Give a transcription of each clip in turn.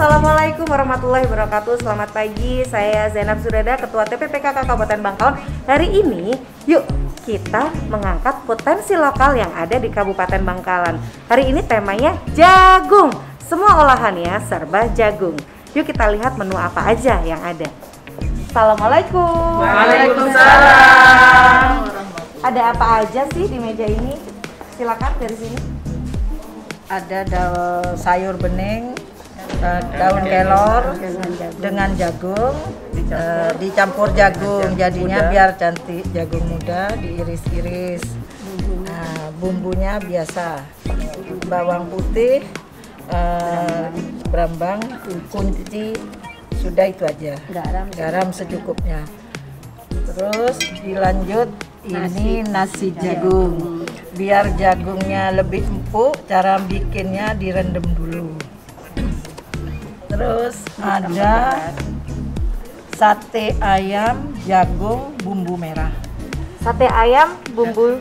Assalamualaikum warahmatullahi wabarakatuh. Selamat pagi, saya Zainab Sureda, Ketua TPPKK Kabupaten Bangkalan. Hari ini, yuk kita mengangkat potensi lokal yang ada di Kabupaten Bangkalan. Hari ini temanya jagung. Semua olahannya serba jagung. Yuk kita lihat menu apa aja yang ada. Assalamualaikum. Waalaikumsalam. Ada apa aja sih di meja ini? Silakan dari sini. Ada sayur bening, daun kelor dengan jagung, dicampur jagung, jadinya biar cantik. Jagung muda diiris-iris. Nah, bumbunya biasa, bawang putih, berambang, kunci, sudah itu aja. Garam secukupnya. Terus dilanjut ini nasi jagung. Biar jagungnya lebih empuk, cara bikinnya direndam dulu. Terus ada sate ayam jagung bumbu merah. Sate ayam bumbu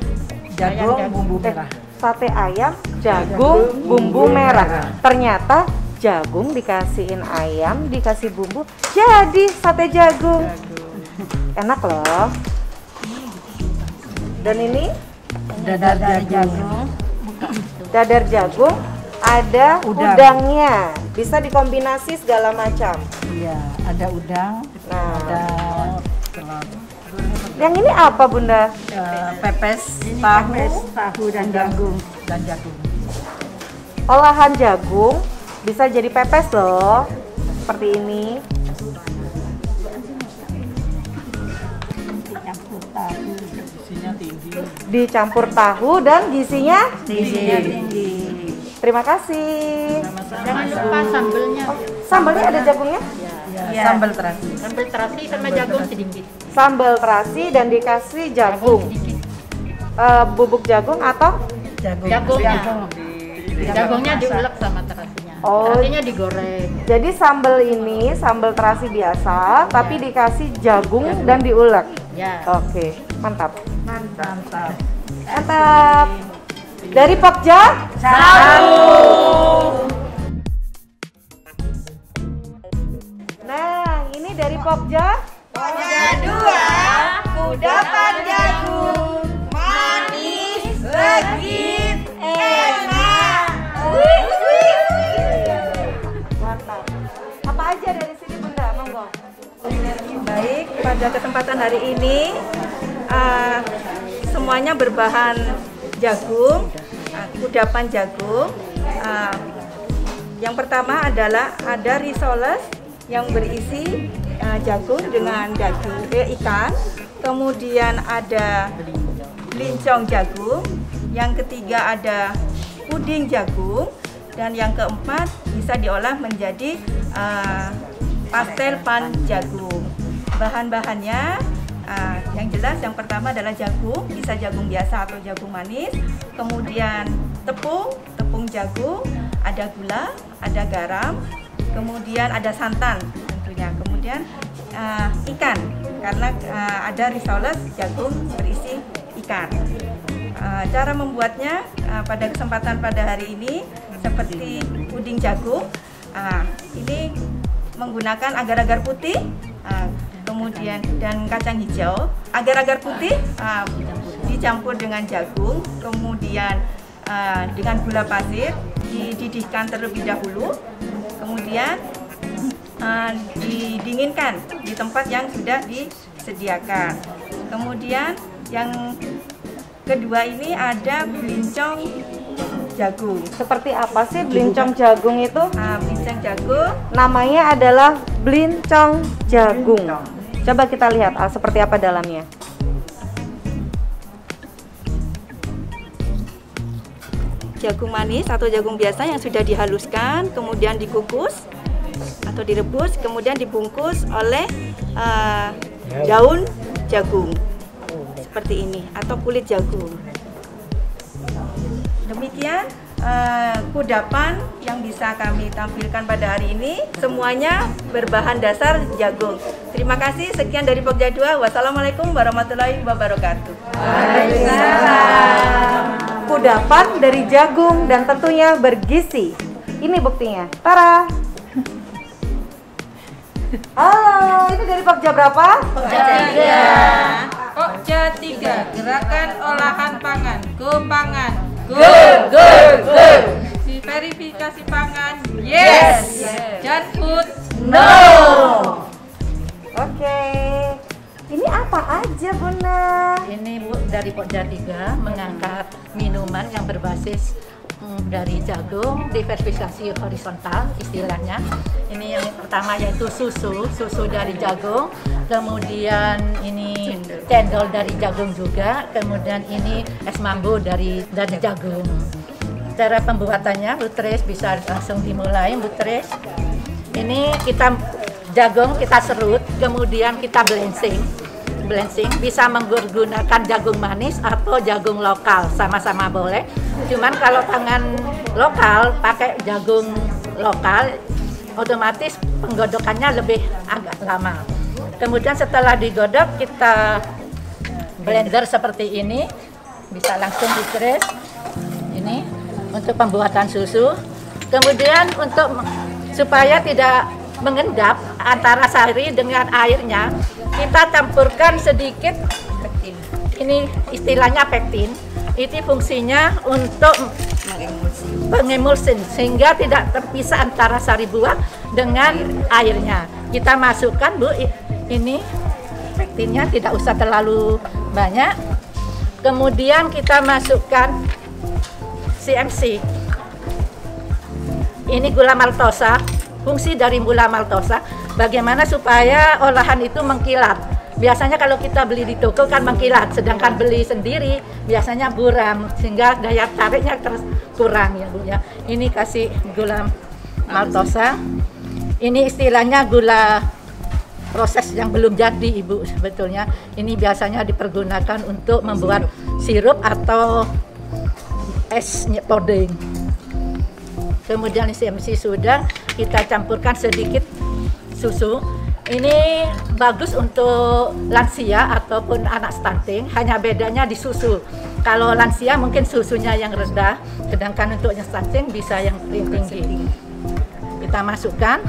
Jagung bumbu merah. Sate ayam jagung bumbu merah. Ternyata jagung dikasihin ayam, dikasih bumbu, jadi sate jagung. Enak loh. Dan ini Dadar jagung. dadar jagung, ada udangnya. Bisa dikombinasi segala macam. Iya, ada udang, Nah, ada telur. yang ini apa Bunda? Pepes tahu dan jagung. Olahan jagung bisa jadi pepes loh. Seperti ini. Dicampur tahu dan gizinya tinggi. Terima kasih. Jangan lupa sambelnya. Sambelnya ada jagungnya? Ya. Sambal terasi. Sambel terasi sama jagung sedikit. Sambal terasi dan dikasih jagung. Bubuk jagung atau? Jagungnya. Jagungnya diulek sama terasinya. Oh. Terasinya digoreng. Jadi sambal ini sambal terasi biasa, tapi dikasih jagung dan diulek. Ya. Oke, mantap. Mantap. Mantap. Dari Pokja, nah, ini dari Pokja. Pokja 2, kudapan jagung, manis, legit, enak. Mantap. Apa aja dari sini Bunda? Monggo. Baik, pada kesempatan hari ini semuanya berbahan jagung, kudapan jagung. Yang pertama adalah ada risoles yang berisi jagung dengan ikan. Kemudian ada belincong jagung. Yang ketiga ada puding jagung. Dan yang keempat bisa diolah menjadi pastel pan jagung. Bahan-bahannya yang jelas yang pertama adalah jagung, bisa jagung biasa atau jagung manis. Kemudian tepung jagung, ada gula, ada garam, kemudian ada santan tentunya. Kemudian ikan, karena ada risoles jagung berisi ikan. Cara membuatnya pada kesempatan pada hari ini seperti puding jagung. Ini menggunakan agar-agar putih, kemudian dan kacang hijau. Agar-agar putih dicampur dengan jagung, kemudian dengan gula pasir dididihkan terlebih dahulu, kemudian didinginkan di tempat yang sudah disediakan. Kemudian yang kedua ini ada belincong jagung. Seperti apa sih belincong jagung itu? Belincong jagung Namanya adalah belincong jagung. Coba kita lihat seperti apa dalamnya. jagung manis atau jagung biasa yang sudah dihaluskan, kemudian dikukus atau direbus, kemudian dibungkus oleh daun jagung seperti ini atau kulit jagung. Demikian kudapan yang bisa kami tampilkan pada hari ini, semuanya berbahan dasar jagung. Terima kasih, sekian dari Pokja 2. Wassalamualaikum warahmatullahi wabarakatuh. Waalaikumsalam. Kudapan dari jagung dan tentunya bergizi. Ini buktinya. Tara. Halo, ini dari Pokja berapa? Pokja 3, gerakan olahan pangan. Go pangan. Go. Verifikasi pangan. Yes. Junk food. No. Oke. Ini apa aja, Bunda? Ini Bu dari Pokja 3 mengangkat minuman yang berbasis dari jagung, diversifikasi horizontal istilahnya. Ini yang pertama yaitu susu dari jagung, kemudian ini cendol dari jagung juga, kemudian ini es mambo dari jagung. Cara pembuatannya, Bu Tris bisa langsung dimulai, Bu Tris. Ini jagung kita serut, kemudian kita blending, bisa menggunakan jagung manis atau jagung lokal, sama-sama boleh. Cuman kalau tangan lokal pakai jagung lokal, otomatis penggodokannya lebih agak lama. Kemudian setelah digodok kita blender seperti ini, bisa langsung di-press. Ini untuk pembuatan susu. Kemudian supaya tidak mengendap antara sari dengan airnya, kita campurkan sedikit pektin. Ini istilahnya pektin. Itu fungsinya untuk pengemulsin sehingga tidak terpisah antara sari buah dengan airnya. Kita masukkan, Bu, ini pektinnya tidak usah terlalu banyak. Kemudian kita masukkan CMC. Ini gula maltosa. Fungsi dari gula maltosa bagaimana supaya olahan itu mengkilat. Biasanya kalau kita beli di toko kan mengkilat, sedangkan beli sendiri biasanya buram sehingga daya tariknya kurang ya Bu ya. Ini kasih gula maltosa. Ini istilahnya gula proses yang belum jadi Ibu sebetulnya. Ini biasanya dipergunakan untuk membuat sirup atau es puding. Kemudian CMC sudah, kita campurkan sedikit susu. Ini bagus untuk lansia ataupun anak stunting, hanya bedanya di susu. Kalau lansia mungkin susunya yang rendah, sedangkan untuk yang stunting bisa yang tinggi. Kita masukkan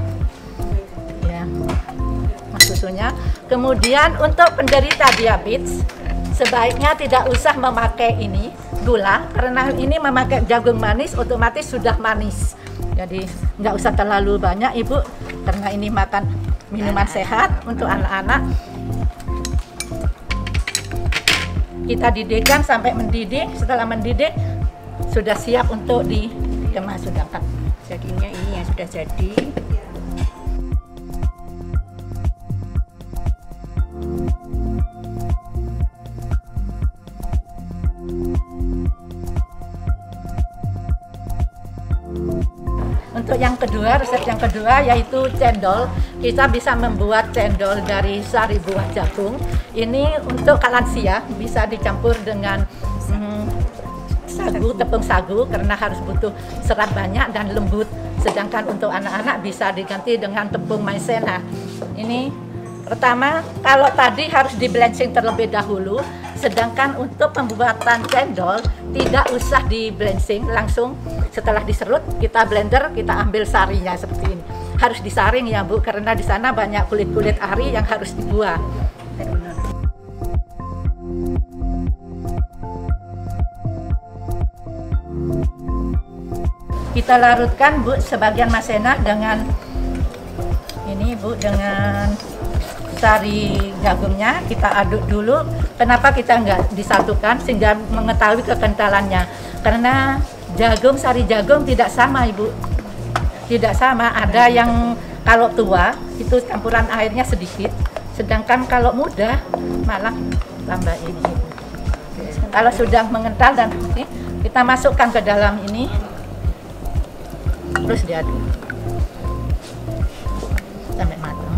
ya, susunya. Kemudian untuk penderita diabetes, sebaiknya tidak usah memakai ini gula, karena ini memakai jagung manis otomatis sudah manis. Jadi nggak usah terlalu banyak Ibu, karena ini makan minuman sehat untuk anak-anak. Kita didihkan sampai mendidih. Setelah mendidih sudah siap untuk dikemas, sudah kan. Jadinya ini yang sudah jadi. Untuk yang kedua, resep yang kedua yaitu cendol. Kita bisa membuat cendol dari sari buah jagung. Ini untuk lansia bisa dicampur dengan sagu, tepung sagu karena harus butuh serat banyak dan lembut. Sedangkan untuk anak-anak bisa diganti dengan tepung maizena. Ini pertama, kalau tadi harus di blending terlebih dahulu. Sedangkan untuk pembuatan cendol tidak usah di blending, langsung setelah diserut kita blender, kita ambil sarinya seperti ini. Harus disaring ya Bu, karena di sana banyak kulit-kulit ari yang harus dibuang. Kita larutkan Bu sebagian maizena dengan ini Bu, dengan sari jagungnya kita aduk dulu. Kenapa kita nggak disatukan sehingga mengetahui kekentalannya? Karena sari jagung tidak sama Ibu, tidak sama. Ada yang kalau tua itu campuran airnya sedikit, sedangkan kalau muda malah tambah ini. Kalau sudah mengental dan ini, kita masukkan ke dalam ini, terus diaduk sampai matang.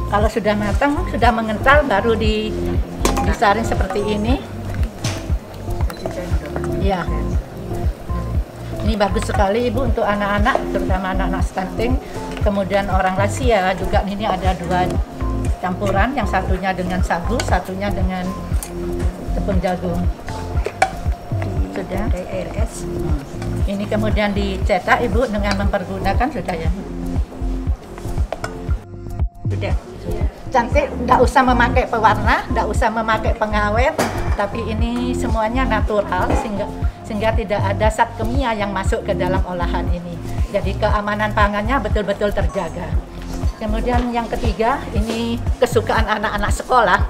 Kalau sudah matang, sudah mengental, baru disaring seperti ini. Ya, ini bagus sekali Ibu untuk anak-anak, terutama anak-anak stunting. Kemudian orang lansia juga. Ini ada 2 campuran, yang satunya dengan sagu, satunya dengan tepung jagung. sudah. Dari air es. Ini kemudian dicetak Ibu dengan mempergunakan sudah ya. Sudah. Cantik, tidak usah memakai pewarna, tidak usah memakai pengawet, tapi ini semuanya natural sehingga tidak ada zat kimia yang masuk ke dalam olahan ini. Jadi keamanan pangannya betul-betul terjaga. Kemudian yang ketiga, ini kesukaan anak-anak sekolah.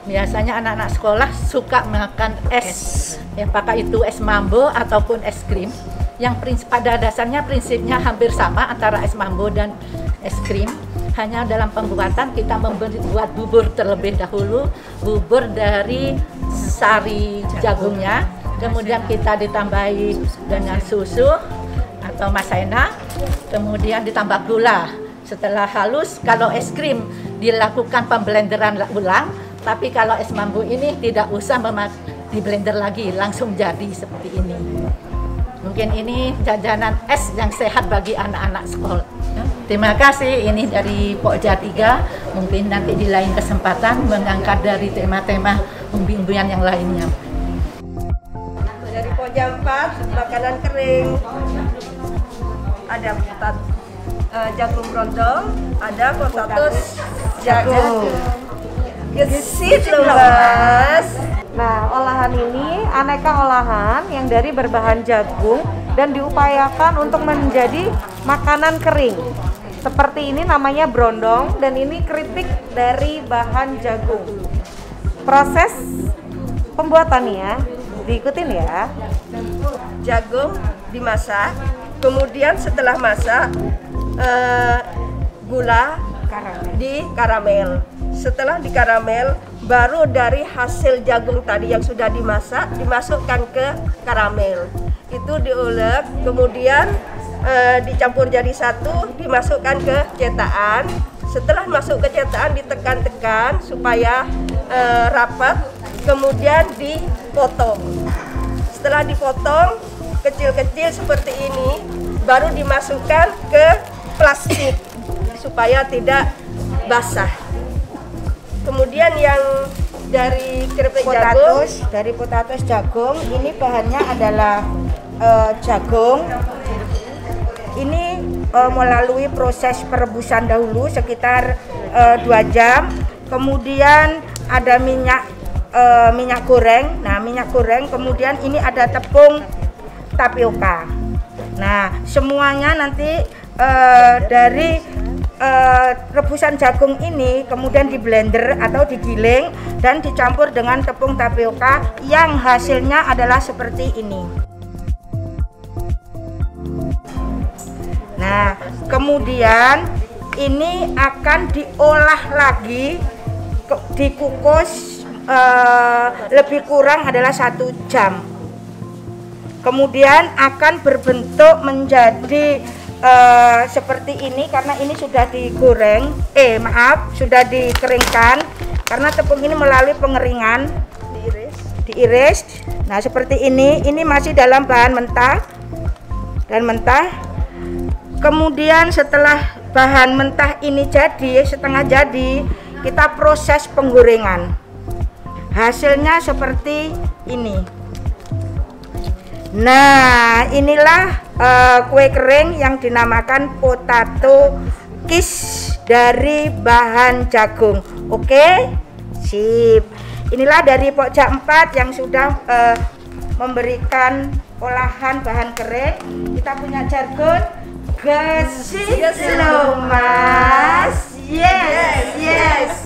Biasanya anak-anak sekolah suka makan es, ya, apakah itu es mambo ataupun es krim. Yang pada dasarnya prinsipnya hampir sama antara es mambo dan es krim. Hanya dalam pembuatan kita membuat bubur terlebih dahulu, bubur dari sari jagungnya, kemudian kita ditambahi dengan susu atau masaina, kemudian ditambah gula. Setelah halus, kalau es krim dilakukan pemblenderan ulang, tapi kalau es mambo ini tidak usah di blender lagi, langsung jadi seperti ini. Mungkin ini jajanan es yang sehat bagi anak-anak sekolah. Terima kasih, ini dari Pokja 3. Mungkin nanti di lain kesempatan mengangkat dari tema-tema umbi-umbian yang lainnya. Dari Pokja 4, makanan kering. Ada jagung brondong, ada potatos jagung. Gesit loh Mas. Nah, olahan ini aneka olahan yang dari berbahan jagung dan diupayakan untuk menjadi makanan kering. Seperti ini namanya brondong dan ini keripik dari bahan jagung. Proses pembuatannya diikutin ya. Jagung dimasak, kemudian setelah masak gula di karamel. Setelah di karamel, baru dari hasil jagung tadi yang sudah dimasak dimasukkan ke karamel. Itu diulek, kemudian dicampur jadi satu, dimasukkan ke cetakan. Setelah masuk ke cetakan ditekan-tekan supaya rapat, kemudian dipotong. Setelah dipotong kecil-kecil seperti ini, baru dimasukkan ke plastik supaya tidak basah. Kemudian yang dari keripik jagung, dari potatos jagung, ini bahannya adalah jagung. Ini melalui proses perebusan dahulu sekitar 2 jam. Kemudian ada minyak goreng. Nah, minyak goreng. Kemudian ini ada tepung tapioka. Nah, semuanya nanti dari rebusan jagung ini kemudian di blender atau digiling dan dicampur dengan tepung tapioka yang hasilnya adalah seperti ini. Nah, kemudian ini akan diolah lagi, dikukus lebih kurang adalah 1 jam. Kemudian akan berbentuk menjadi seperti ini karena ini sudah digoreng, sudah dikeringkan karena tepung ini melalui pengeringan, diiris. Nah, seperti ini masih dalam bahan mentah dan mentah. Kemudian setelah bahan mentah ini jadi setengah jadi, kita proses penggorengan. Hasilnya seperti ini. Nah, inilah kue kering yang dinamakan potato quiche dari bahan jagung. Oke, sip. Inilah dari Pokja 4 yang sudah memberikan olahan bahan kering. Kita punya jargon gesit loh Mas. Yes.